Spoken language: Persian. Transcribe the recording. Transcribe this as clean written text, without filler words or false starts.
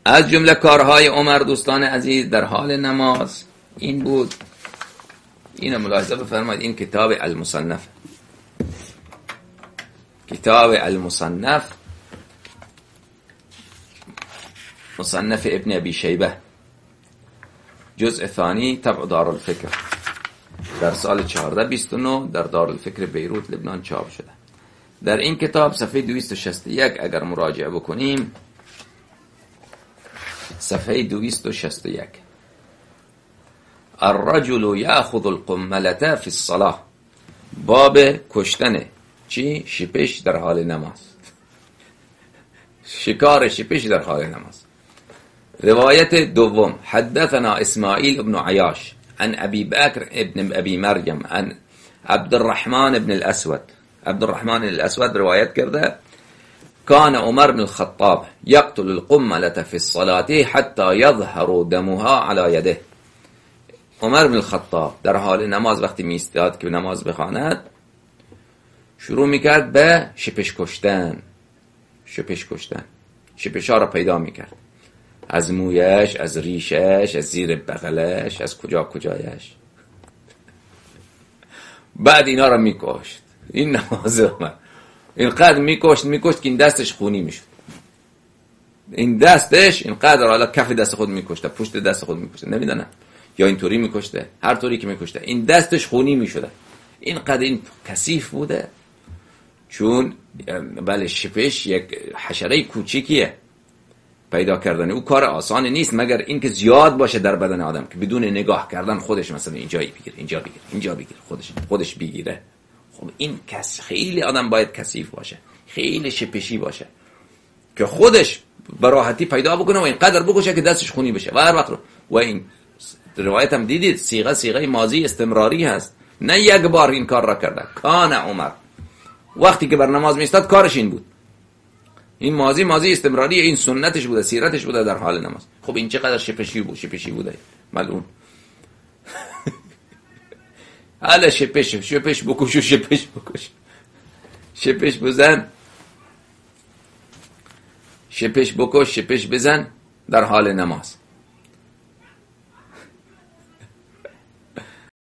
از جمله کارهای عمر دوستان عزیز در حال نماز این بود. اینو ملاحظه بفرمایید، این کتاب المصنف، کتاب المصنف، مصنف ابن ابی شیبه، جزء ثانی، طبع دارالفکر، در سال 1429 در دارالفکر بیروت لبنان چاپ شده. در این کتاب صفحه 261 اگر مراجعه بکنیم، صفحه 261، الرجل یأخذ القملة فی الصلاة، باب کشتن چی؟ شپش در حال نماز، شکار شپش در حال نماز. روایت دوم، حدثنا اسماعیل ابن عیاش عن ابی بکر ابن ابی مریم عن عبدالرحمن ابن الاسود. عبدالرحمن الاسود روایت کرده کان عمر بن الخطاب یقتل القملة فی الصلاة حتی یظهر دمها علی یده. عمر بن الخطاب در حال نماز وقتی میستاد که نماز بخواند شروع میکرد به شپش کشتن. شپش کشتن، شپش ها را پیدا میکرد، از مویش، از ریشش، از زیر بغلش، از کجایش. بعد اینا را میکشت. این نماز عمر اینقدر میکشت که این دستش خونی میشد. این دستش اینقدر، حالا کف دست خود میکشته، پشت دست خود میکشته، نمیدونم، یا اینطوری میکشته، هر طوری که میکشته این دستش خونی میشده. اینقدر این کثیف بوده، چون بله شپش یک حشره کوچیکیه، پیدا کردن او کار آسان نیست، مگر اینکه زیاد باشه در بدن آدم که بدون نگاه کردن خودش مثلا اینجا بگیره، خودش بگیره. خب این خیلی آدم باید کثیف باشه، خیلی شپشی باشه که خودش به راحتی پیدا بکنه و اینقدر بکشه که دستش خونی بشه و هر وقت رو. و این روایت هم دیدید صیغه ماضی استمراری هست، نه یک بار این کار را کرده. کان عمر وقتی که بر نماز میستاد کارش این بود. این ماضی استمراری، این سنتش بوده، سیرتش بوده در حال نماز. خب این چقدر شپشی بوده ملعون. حالا شپش بکش و شپش بزن، شپش بکش، شپش بزن در حال نماز.